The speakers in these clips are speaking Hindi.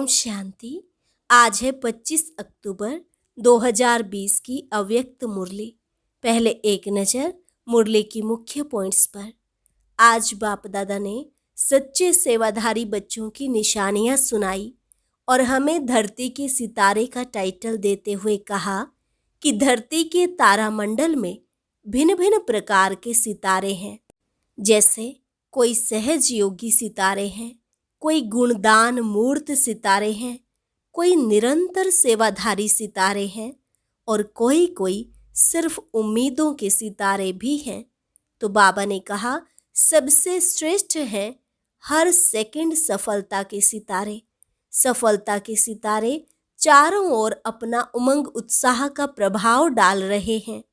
ओम शांति। आज है 25 अक्टूबर 2020 की अव्यक्त मुरली। पहले एक नज़र मुरली की मुख्य पॉइंट्स पर। आज बाप दादा ने सच्चे सेवाधारी बच्चों की निशानियां सुनाई और हमें धरती के सितारे का टाइटल देते हुए कहा कि धरती के तारामंडल में भिन्न भिन्न प्रकार के सितारे हैं। जैसे कोई सहज योगी सितारे हैं, कोई गुणदान मूर्त सितारे हैं, कोई निरंतर सेवाधारी सितारे हैं और कोई सिर्फ उम्मीदों के सितारे भी हैं। तो बाबा ने कहा सबसे श्रेष्ठ हैं हर सेकंड सफलता के सितारे। सफलता के सितारे चारों ओर अपना उमंग उत्साह का प्रभाव डाल रहे हैं,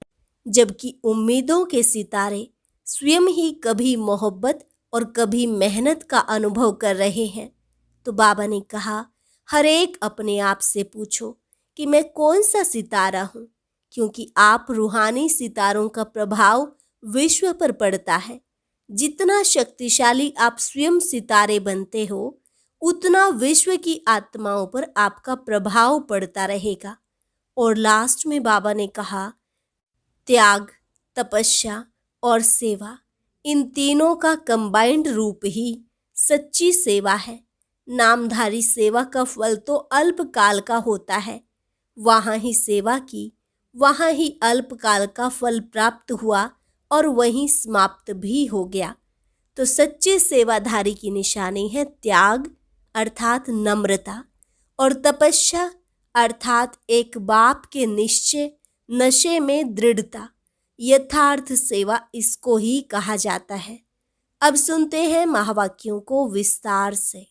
जबकि उम्मीदों के सितारे स्वयं ही कभी मोहब्बत और कभी मेहनत का अनुभव कर रहे हैं। तो बाबा ने कहा हर एक अपने आप से पूछो कि मैं कौन सा सितारा हूँ, क्योंकि आप रूहानी सितारों का प्रभाव विश्व पर पड़ता है। जितना शक्तिशाली आप स्वयं सितारे बनते हो, उतना विश्व की आत्माओं पर आपका प्रभाव पड़ता रहेगा। और लास्ट में बाबा ने कहा त्याग, तपस्या और सेवा, इन तीनों का कंबाइंड रूप ही सच्ची सेवा है। नामधारी सेवा का फल तो अल्पकाल का होता है। वहाँ ही सेवा की, वहाँ ही अल्पकाल का फल प्राप्त हुआ और वहीं समाप्त भी हो गया। तो सच्चे सेवाधारी की निशानी है त्याग अर्थात नम्रता और तपस्या अर्थात एक बाप के निश्चय, नशे में दृढ़ता। यथार्थ सेवा इसको ही कहा जाता है। अब सुनते हैं महावाक्यों को विस्तार से।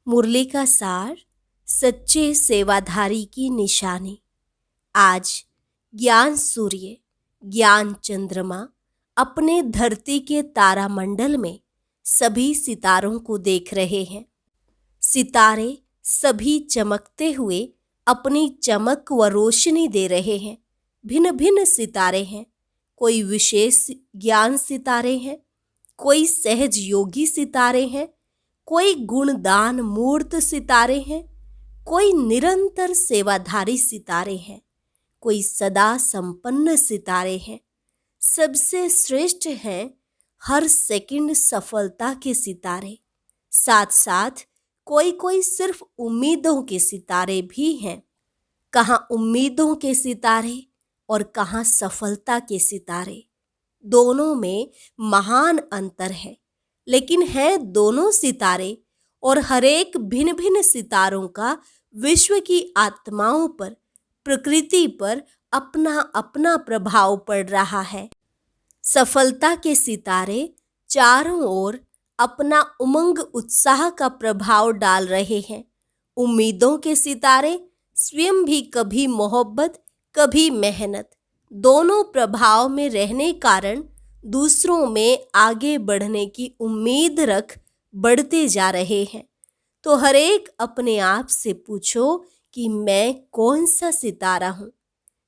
मुरली का सार, सच्चे सेवाधारी की निशानी। आज ज्ञान सूर्य, ज्ञान चंद्रमा अपने धरती के तारामंडल में सभी सितारों को देख रहे हैं। सितारे सभी चमकते हुए अपनी चमक व रोशनी दे रहे हैं। भिन्न भिन्न सितारे हैं। कोई विशेष ज्ञान सितारे हैं, कोई सहज योगी सितारे हैं, कोई गुणदान मूर्त सितारे हैं, कोई निरंतर सेवाधारी सितारे हैं, कोई सदा संपन्न सितारे हैं। सबसे श्रेष्ठ हैं हर सेकंड सफलता के सितारे। साथ साथ कोई सिर्फ उम्मीदों के सितारे भी हैं। कहाँ उम्मीदों के सितारे और कहाँ सफलता के सितारे। दोनों में महान अंतर है, लेकिन है दोनों सितारे और हर एक भिन्न भिन्न सितारों का विश्व की आत्माओं पर, प्रकृति पर अपना अपना प्रभाव पड़ रहा है। सफलता के सितारे चारों ओर अपना उमंग उत्साह का प्रभाव डाल रहे हैं। उम्मीदों के सितारे स्वयं भी कभी मोहब्बत कभी मेहनत, दोनों प्रभाव में रहने कारण दूसरों में आगे बढ़ने की उम्मीद रख बढ़ते जा रहे हैं। तो हर एक अपने आप से पूछो कि मैं कौन सा सितारा हूँ।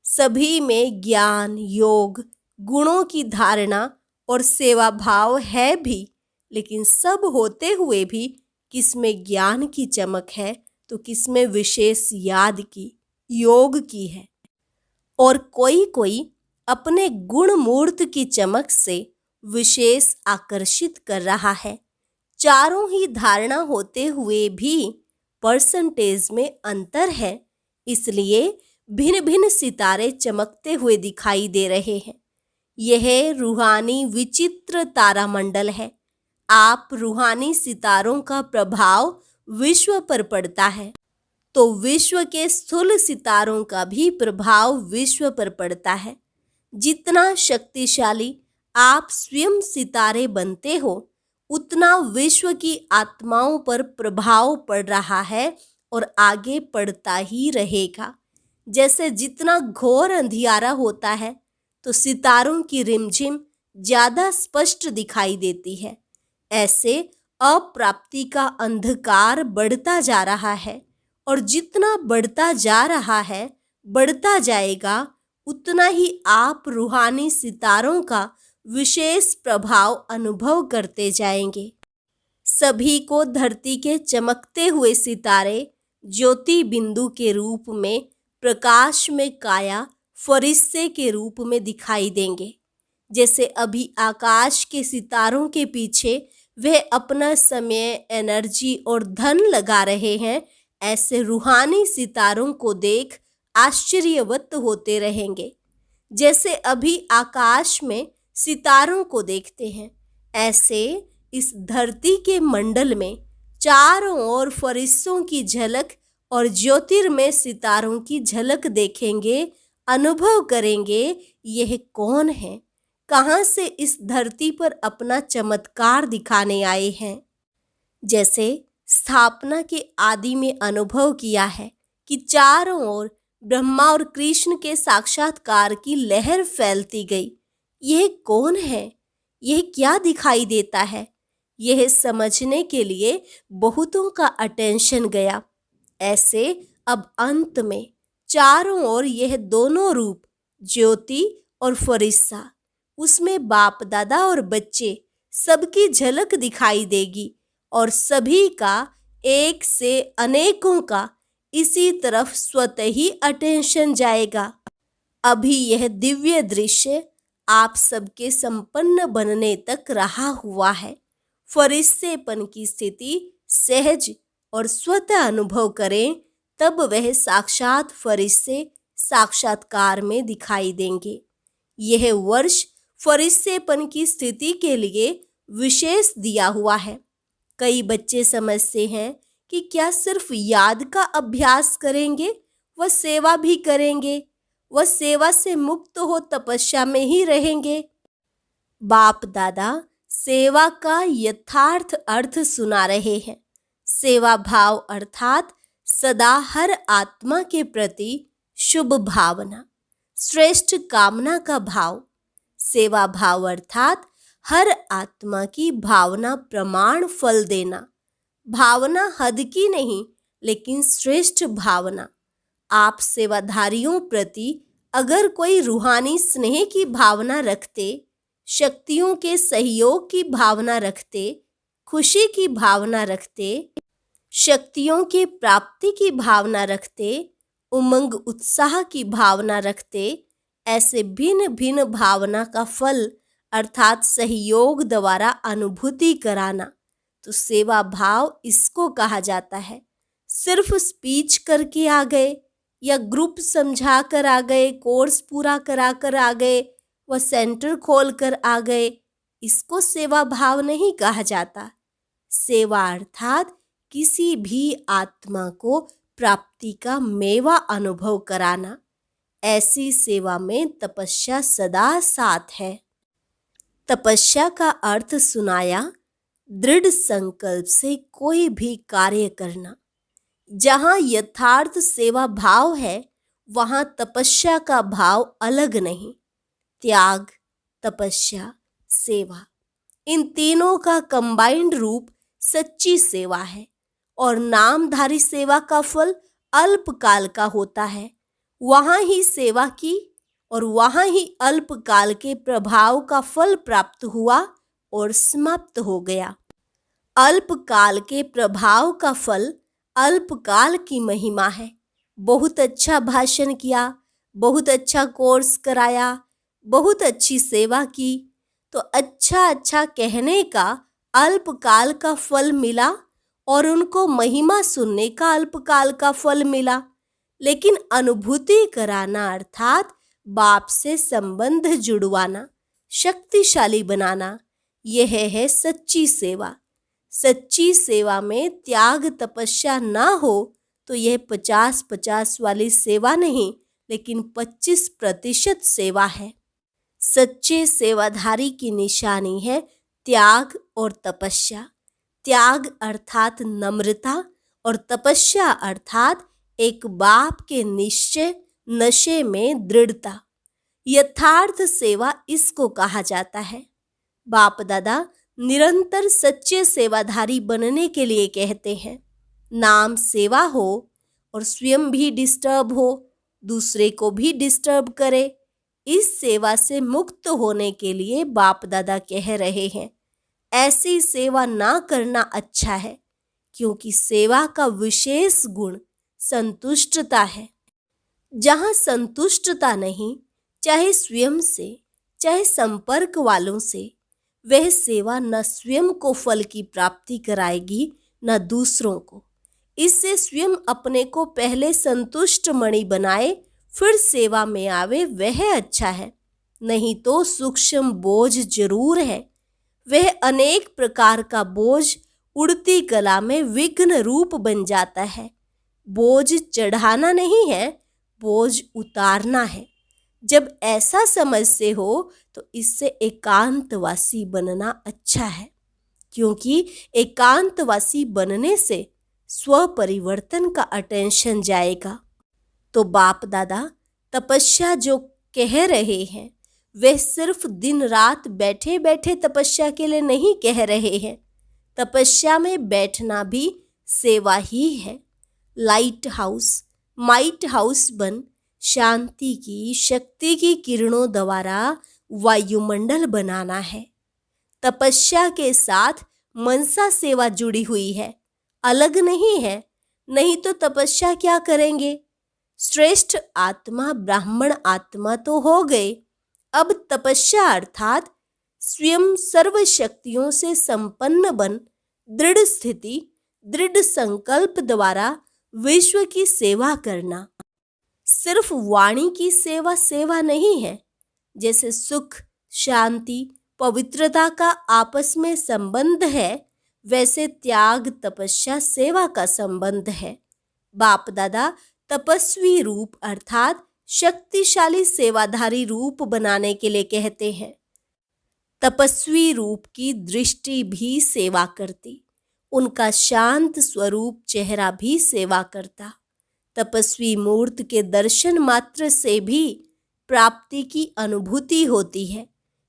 सभी में ज्ञान, योग, गुणों की धारणा और सेवा भाव है भी, लेकिन सब होते हुए भी किसमें ज्ञान की चमक है तो किसमें विशेष याद की, योग की है। और कोई अपने गुण मूर्त की चमक से विशेष आकर्षित कर रहा है। चारों ही धारणा होते हुए भी परसेंटेज में अंतर है, इसलिए भिन्न भिन्न सितारे चमकते हुए दिखाई दे रहे हैं। यह रूहानी विचित्र तारामंडल है। आप रूहानी सितारों का प्रभाव विश्व पर पड़ता है, तो विश्व के स्थूल सितारों का भी प्रभाव विश्व पर पड़ता है। जितना शक्तिशाली आप स्वयं सितारे बनते हो, उतना विश्व की आत्माओं पर प्रभाव पड़ रहा है और आगे पड़ता ही रहेगा। जैसे जितना घोर अंधियारा होता है तो सितारों की रिमझिम ज्यादा स्पष्ट दिखाई देती है, ऐसे अप्राप्ति का अंधकार बढ़ता जा रहा है और जितना बढ़ता जा रहा है, बढ़ता जाएगा, उतना ही आप रूहानी सितारों का विशेष प्रभाव अनुभव करते जाएंगे। सभी को धरती के चमकते हुए सितारे ज्योति बिंदु के रूप में, प्रकाश में काया फरिश्ते के रूप में दिखाई देंगे। जैसे अभी आकाश के सितारों के पीछे वह अपना समय, एनर्जी और धन लगा रहे हैं, ऐसे रूहानी सितारों को देख आश्चर्यवत होते रहेंगे। जैसे अभी आकाश में सितारों को देखते हैं, ऐसे इस धरती के मंडल में चारों ओर फरिश्तों की झलक और ज्योतिर्मय सितारों की झलक देखेंगे, अनुभव करेंगे यह कौन है, कहाँ से इस धरती पर अपना चमत्कार दिखाने आए हैं। जैसे स्थापना के आदि में अनुभव किया है कि चारों ओर ब्रह्मा और कृष्ण के साक्षात्कार की लहर फैलती गई। यह कौन है, यह क्या दिखाई देता है, यह समझने के लिए बहुतों का अटेंशन गया। ऐसे अब अंत में चारों ओर यह दोनों रूप, ज्योति और फरिश्ता, उसमें बाप दादा और बच्चे सबकी झलक दिखाई देगी और सभी का, एक से अनेकों का इसी तरफ स्वतः ही अटेंशन जाएगा। अभी यह दिव्य दृश्य आप सबके संपन्न बनने तक रहा हुआ है। फरिश्तेपन की स्थिति सहज और स्वतः अनुभव करें, तब वह साक्षात फरिश्ते साक्षात्कार में दिखाई देंगे। यह वर्ष फरिश्तेपन की स्थिति के लिए विशेष दिया हुआ है। कई बच्चे समझते हैं कि क्या सिर्फ याद का अभ्यास करेंगे व सेवा भी करेंगे, वह सेवा से मुक्त हो तपस्या में ही रहेंगे। बाप दादा सेवा का यथार्थ अर्थ सुना रहे हैं। सेवा भाव अर्थात सदा हर आत्मा के प्रति शुभ भावना, श्रेष्ठ कामना का भाव। सेवा भाव अर्थात हर आत्मा की भावना प्रमाण फल देना। भावना हद की नहीं, लेकिन श्रेष्ठ भावना। आप सेवाधारियों प्रति अगर कोई रूहानी स्नेह की भावना रखते, शक्तियों के सहयोग की भावना रखते, खुशी की भावना रखते, शक्तियों की प्राप्ति की भावना रखते, उमंग उत्साह की भावना रखते, ऐसे भिन्न भिन्न भावना का फल अर्थात सहयोग द्वारा अनुभूति कराना, तो सेवा भाव इसको कहा जाता है। सिर्फ स्पीच करके आ गए या ग्रुप समझा कर आ गए, कोर्स पूरा करा कर आ गए, वह सेंटर खोल कर आ गए, इसको सेवा भाव नहीं कहा जाता। सेवा अर्थात किसी भी आत्मा को प्राप्ति का मेवा अनुभव कराना। ऐसी सेवा में तपस्या सदा साथ है। तपस्या का अर्थ सुनाया, दृढ़ संकल्प से कोई भी कार्य करना। जहाँ यथार्थ सेवा भाव है, वहाँ तपस्या का भाव अलग नहीं। त्याग, तपस्या, सेवा, इन तीनों का कंबाइंड रूप सच्ची सेवा है और नामधारी सेवा का फल अल्पकाल का होता है। वहाँ ही सेवा की और वहाँ ही अल्पकाल के प्रभाव का फल प्राप्त हुआ और समाप्त हो गया। अल्पकाल के प्रभाव का फल अल्पकाल की महिमा है। बहुत अच्छा भाषण किया, बहुत अच्छा कोर्स कराया, बहुत अच्छी सेवा की, तो अच्छा कहने का अल्पकाल का फल मिला और उनको महिमा सुनने का अल्पकाल का फल मिला। लेकिन अनुभूति कराना अर्थात बाप से संबंध जुड़वाना, शक्तिशाली बनाना, यह है सच्ची सेवा। सच्ची सेवा में त्याग तपस्या ना हो तो यह 50-50 वाली सेवा नहीं, लेकिन 25% सेवा है। सच्चे सेवाधारी की निशानी है त्याग और तपस्या। त्याग अर्थात नम्रता और तपस्या अर्थात एक बाप के निश्चय, नशे में दृढ़ता। यथार्थ सेवा इसको कहा जाता है। बाप दादा निरंतर सच्चे सेवाधारी बनने के लिए कहते हैं। नाम सेवा हो और स्वयं भी डिस्टर्ब हो, दूसरे को भी डिस्टर्ब करे, इस सेवा से मुक्त होने के लिए बाप दादा कह रहे हैं। ऐसी सेवा ना करना अच्छा है, क्योंकि सेवा का विशेष गुण संतुष्टता है। जहाँ संतुष्टता नहीं, चाहे स्वयं से चाहे संपर्क वालों से, वह सेवा न स्वयं को फल की प्राप्ति कराएगी न दूसरों को। इससे स्वयं अपने को पहले संतुष्ट मणि बनाए, फिर सेवा में आवे, वह अच्छा है। नहीं तो सूक्ष्म बोझ जरूर है, वह अनेक प्रकार का बोझ उड़ती कला में विघ्न रूप बन जाता है। बोझ चढ़ाना नहीं है, बोझ उतारना है। जब ऐसा समझते हो तो इससे एकांतवासी बनना अच्छा है, क्योंकि एकांतवासी बनने से स्व परिवर्तन का अटेंशन जाएगा। तो बाप दादा तपस्या जो कह रहे हैं, वे सिर्फ दिन रात बैठे बैठे तपस्या के लिए नहीं कह रहे हैं। तपस्या में बैठना भी सेवा ही है। लाइट हाउस, माइट हाउस बन शांति की, शक्ति की किरणों द्वारा वायुमंडल बनाना है। तपस्या के साथ मनसा सेवा जुड़ी हुई है, अलग नहीं है। नहीं तो तपस्या क्या करेंगे? श्रेष्ठ आत्मा ब्राह्मण आत्मा तो हो गए, अब तपस्या अर्थात स्वयं सर्व शक्तियों से संपन्न बन दृढ़ स्थिति, दृढ़ संकल्प द्वारा विश्व की सेवा करना। सिर्फ वाणी की सेवा सेवा नहीं है। जैसे सुख, शांति, पवित्रता का आपस में संबंध है, वैसे त्याग, तपस्या, सेवा का संबंध है। बाप दादा तपस्वी रूप अर्थात शक्तिशाली सेवाधारी रूप बनाने के लिए कहते हैं। तपस्वी रूप की दृष्टि भी सेवा करती, उनका शांत स्वरूप चेहरा भी सेवा करता। तपस्वी मूर्त के दर्शन मात्र से भी प्राप्ति की अनुभूति होती है।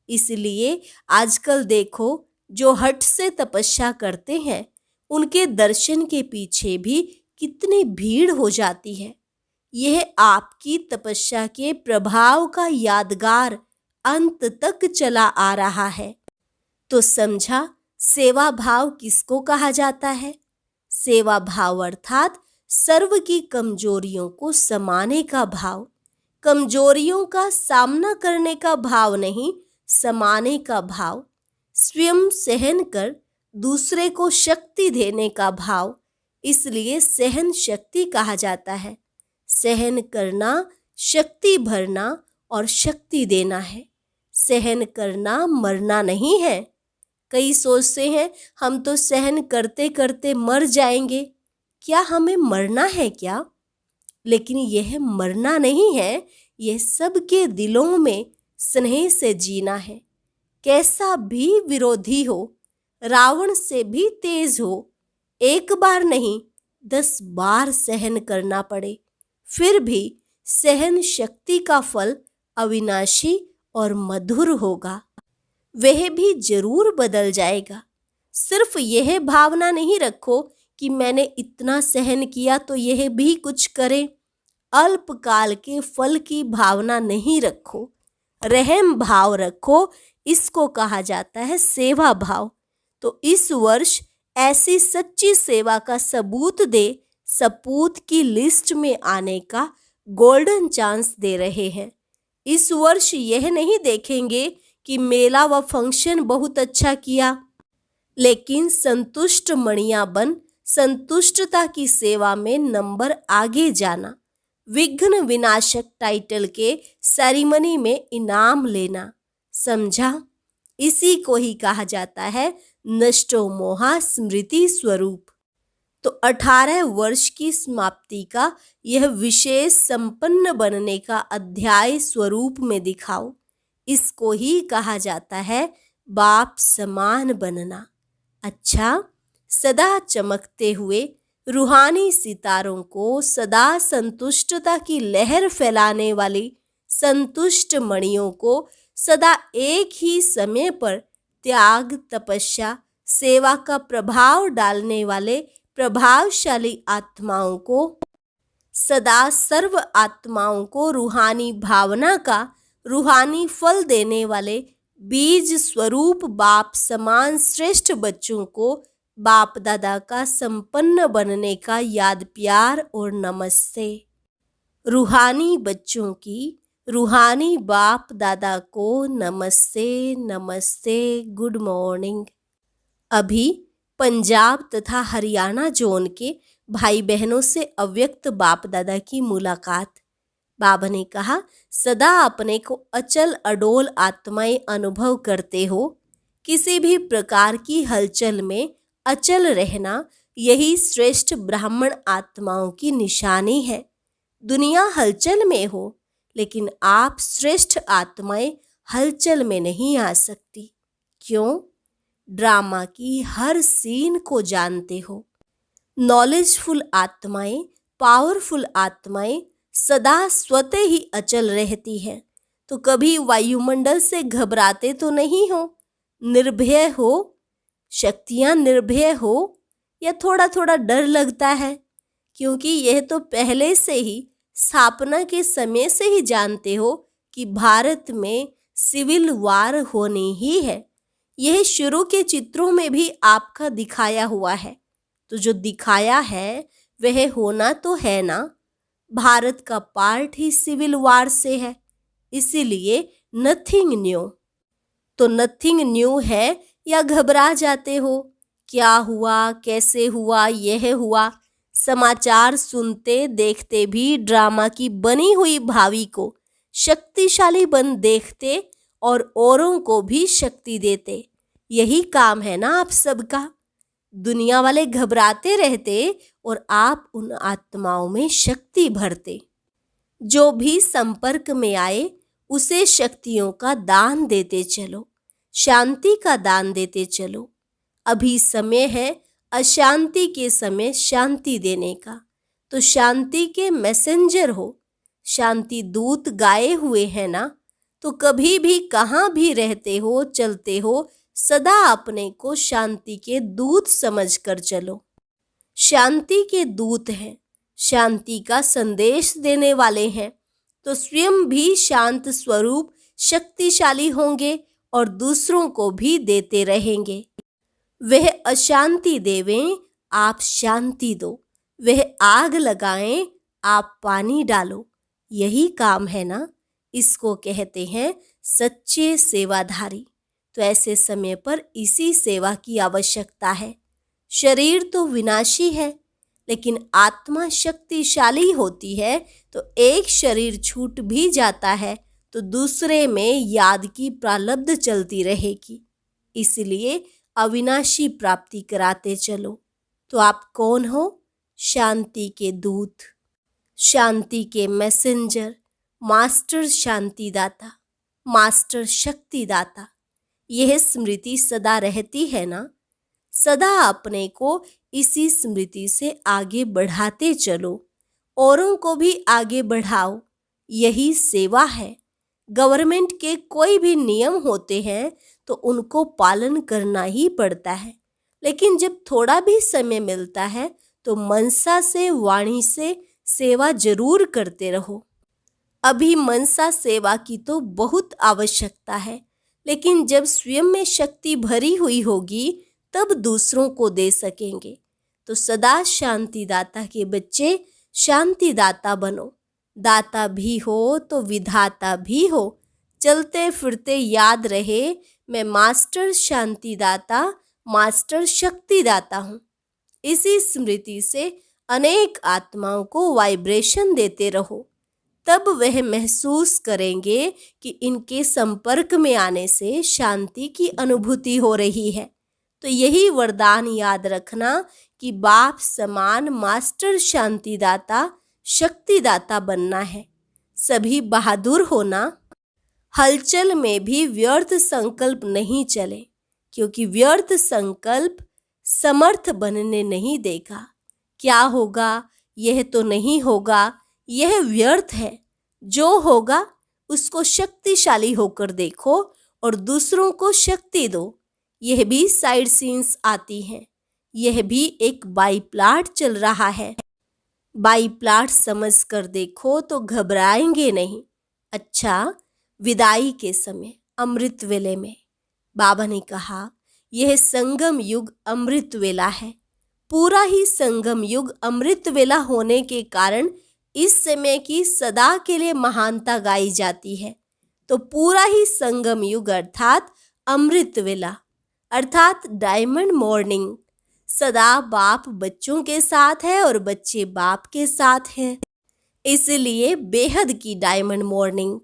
इसलिए आजकल देखो, जो हठ से तपस्या करते हैं, उनके दर्शन के पीछे भी कितनी भीड़ हो जाती है। यह आपकी तपस्या के प्रभाव का यादगार अंत तक चला आ रहा है। तो समझा सेवा भाव किसको कहा जाता है? सेवा भाव अर्थात सर्व की कमजोरियों को समाने का भाव, कमजोरियों का सामना करने का भाव नहीं, समाने का भाव। स्वयं सहन कर दूसरे को शक्ति देने का भाव, इसलिए सहन शक्ति कहा जाता है। सहन करना शक्ति भरना और शक्ति देना है। सहन करना मरना नहीं है। कई सोचते हैं हम तो सहन करते करते मर जाएंगे। क्या हमें मरना है क्या? लेकिन यह मरना नहीं है, यह सबके दिलों में स्नेह से जीना है। कैसा भी विरोधी हो, रावण से भी तेज हो, एक बार नहीं 10 बार सहन करना पड़े, फिर भी सहन शक्ति का फल अविनाशी और मधुर होगा। वह भी जरूर बदल जाएगा। सिर्फ यह भावना नहीं रखो कि मैंने इतना सहन किया तो यह भी कुछ करे। अल्पकाल के फल की भावना नहीं रखो, रहम भाव रखो। इसको कहा जाता है सेवा भाव। तो इस वर्ष ऐसी सच्ची सेवा का सबूत दे, सपूत की लिस्ट में आने का गोल्डन चांस दे रहे हैं। इस वर्ष यह नहीं देखेंगे कि मेला व फंक्शन बहुत अच्छा किया, लेकिन संतुष्ट मणिया बन संतुष्टता की सेवा में नंबर आगे जाना, विघ्न विनाशक टाइटल के सेरेमनी में इनाम लेना। समझा? इसी को ही कहा जाता है नष्टो मोहा स्मृति स्वरूप। तो 18 वर्ष की समाप्ति का यह विशेष संपन्न बनने का अध्याय स्वरूप में दिखाओ। इसको ही कहा जाता है बाप समान बनना। अच्छा, सदा चमकते हुए रूहानी सितारों को, सदा संतुष्टता की लहर फैलाने वाली संतुष्ट मणियों को, सदा एक ही समय पर त्याग, तपस्या, सेवा का प्रभाव डालने वाले प्रभावशाली आत्माओं को, सदा सर्व आत्माओं को रूहानी भावना का रूहानी फल देने वाले बीज स्वरूप बाप समान श्रेष्ठ बच्चों को बाप दादा का संपन्न बनने का याद प्यार और नमस्ते। रूहानी बच्चों की रूहानी बाप दादा को नमस्ते नमस्ते, गुड मॉर्निंग। अभी पंजाब तथा हरियाणा जोन के भाई बहनों से अव्यक्त बाप दादा की मुलाकात। बाबा ने कहा, सदा अपने को अचल अडोल आत्माएं अनुभव करते हो। किसी भी प्रकार की हलचल में अचल रहना यही श्रेष्ठ ब्राह्मण आत्माओं की निशानी है। दुनिया हलचल में हो, लेकिन आप श्रेष्ठ आत्माएं हलचल में नहीं आ सकती। क्यों? ड्रामा की हर सीन को जानते हो। नॉलेजफुल आत्माएं, पावरफुल आत्माएं सदा स्वतः ही अचल रहती है। तो कभी वायुमंडल से घबराते तो नहीं हो? निर्भय हो? शक्तियां निर्भय हो या थोड़ा थोड़ा डर लगता है? क्योंकि यह तो पहले से ही स्थापना के समय से ही जानते हो कि भारत में सिविल वार होनी ही है। यह शुरू के चित्रों में भी आपका दिखाया हुआ है। तो जो दिखाया है वह होना तो है ना। भारत का पार्ट ही सिविल वार से है, इसीलिए नथिंग न्यू। तो नथिंग न्यू है या घबरा जाते हो? क्या हुआ, कैसे हुआ, यह हुआ। समाचार सुनते देखते भी ड्रामा की बनी हुई भावी को शक्तिशाली बन देखते और औरों को भी शक्ति देते। यही काम है ना आप सबका। दुनिया वाले घबराते रहते और आप उन आत्माओं में शक्ति भरते। जो भी संपर्क में आए उसे शक्तियों का दान देते चलो, शांति का दान देते चलो। अभी समय है अशांति के समय शांति देने का, तो शांति के मैसेंजर हो, शांति दूत गाए हुए हैं ना। तो कभी भी कहाँ भी रहते हो, चलते हो, सदा अपने को शांति के दूत समझकर चलो। शांति के दूत हैं, शांति का संदेश देने वाले हैं, तो स्वयं भी शांत स्वरूप शक्तिशाली होंगे और दूसरों को भी देते रहेंगे। वह अशांति देवें, आप शांति दो। वह आग लगाएं, आप पानी डालो। यही काम है ना। इसको कहते हैं सच्चे सेवाधारी। तो ऐसे समय पर इसी सेवा की आवश्यकता है। शरीर तो विनाशी है, लेकिन आत्मा शक्तिशाली होती है। तो एक शरीर छूट भी जाता है तो दूसरे में याद की प्रारब्ध चलती रहेगी। इसलिए अविनाशी प्राप्ति कराते चलो। तो आप कौन हो? शांति के दूत, शांति के मैसेंजर, मास्टर शांतिदाता, मास्टर शक्तिदाता। यह स्मृति सदा रहती है ना। सदा अपने को इसी स्मृति से आगे बढ़ाते चलो, औरों को भी आगे बढ़ाओ। यही सेवा है। गवर्नमेंट के कोई भी नियम होते हैं तो उनको पालन करना ही पड़ता है, लेकिन जब थोड़ा भी समय मिलता है तो मनसा से, वाणी से सेवा जरूर करते रहो। अभी मनसा सेवा की तो बहुत आवश्यकता है, लेकिन जब स्वयं में शक्ति भरी हुई होगी तब दूसरों को दे सकेंगे। तो सदा शांतिदाता के बच्चे शांतिदाता बनो। दाता भी हो तो विधाता भी हो। चलते फिरते याद रहे, मैं मास्टर शांतिदाता, मास्टर शक्तिदाता हूँ। इसी स्मृति से अनेक आत्माओं को वाइब्रेशन देते रहो, तब वह महसूस करेंगे कि इनके संपर्क में आने से शांति की अनुभूति हो रही है। तो यही वरदान याद रखना कि बाप समान मास्टर शांतिदाता, शक्तिदाता बनना है। सभी बहादुर होना। हलचल में भी व्यर्थ संकल्प नहीं चले, क्योंकि व्यर्थ संकल्प समर्थ बनने नहीं देगा। क्या होगा, यह तो नहीं होगा, यह व्यर्थ है। जो होगा उसको शक्तिशाली होकर देखो और दूसरों को शक्ति दो। यह भी साइड सीन्स आती हैं। यह भी एक बाई प्लाट चल रहा है। बाई प्लाट समझ कर देखो तो घबराएंगे नहीं। अच्छा, विदाई के समय अमृत वेले में। बाबा ने कहा, यह संगम युग अमृत वेला है। पूरा ही संगम युग अमृत वेला होने के कारण इस समय की सदा के लिए महानता गाई जाती है। तो पूरा ही संगम युग अर्थात अमृत वेला अर्थात डायमंड मॉर्निंग सदा बाप बच्चों के साथ है और बच्चे बाप के साथ हैं। इसलिए बेहद की डायमंड मॉर्निंग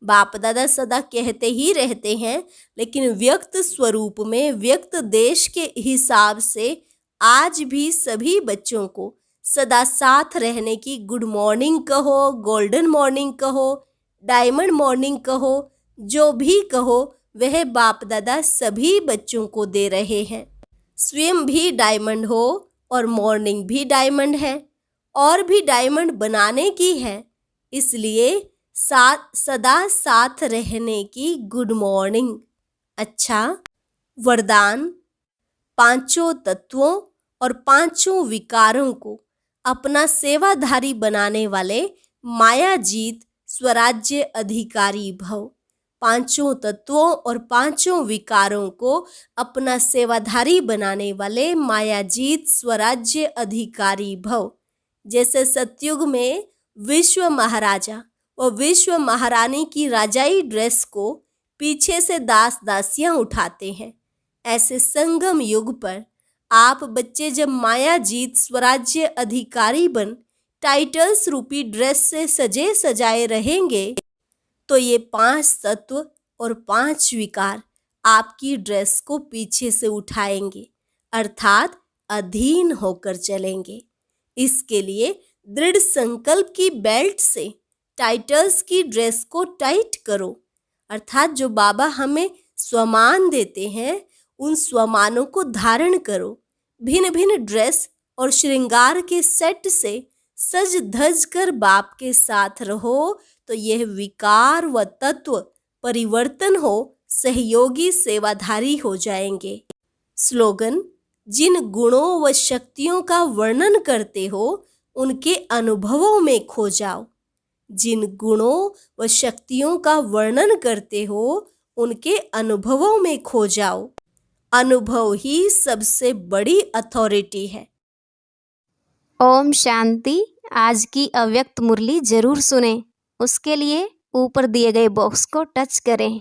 बाप दादा सदा कहते ही रहते हैं, लेकिन व्यक्त स्वरूप में व्यक्त देश के हिसाब से आज भी सभी बच्चों को सदा साथ रहने की गुड मॉर्निंग कहो, गोल्डन मॉर्निंग कहो, डायमंड मॉर्निंग कहो, जो भी कहो वह बाप दादा सभी बच्चों को दे रहे हैं। स्वयं भी डायमंड हो और मॉर्निंग भी डायमंड है और भी डायमंड बनाने की है, इसलिए सदा साथ रहने की गुड मॉर्निंग। अच्छा, वरदान पांचों तत्वों और पांचों विकारों को अपना सेवाधारी बनाने वाले मायाजीत स्वराज्य अधिकारी भव। पांचों तत्वों और पांचों विकारों को अपना सेवाधारी बनाने वाले मायाजीत स्वराज्य अधिकारी भव। जैसे सतयुग में विश्व महाराजा व विश्व महारानी की राजाई ड्रेस को पीछे से दास दासियां उठाते हैं, ऐसे संगम युग पर आप बच्चे जब मायाजीत स्वराज्य अधिकारी बन टाइटल्स रूपी ड्रेस से सजे सजाए रहेंगे, तो ये 5 तत्व और 5 विकार आपकी ड्रेस को पीछे से उठाएंगे अर्थात अधीन होकर चलेंगे। इसके लिए दृढ़ संकल्प की बेल्ट से टाइटल्स की ड्रेस को टाइट करो अर्थात जो बाबा हमें स्वमान देते हैं उन स्वमानों को धारण करो। भिन्न भिन्न ड्रेस और श्रृंगार के सेट से सज धज कर बाप के साथ रहो, तो यह विकार व तत्व परिवर्तन हो सहयोगी सेवाधारी हो जाएंगे। स्लोगन, जिन गुणों व शक्तियों का वर्णन करते हो उनके अनुभवों में खो जाओ। जिन गुणों व शक्तियों का वर्णन करते हो उनके अनुभवों में खो जाओ। अनुभव ही सबसे बड़ी अथॉरिटी है। ओम शांति। आज की अव्यक्त मुरली जरूर सुने। उसके लिए ऊपर दिए गए बॉक्स को टच करें।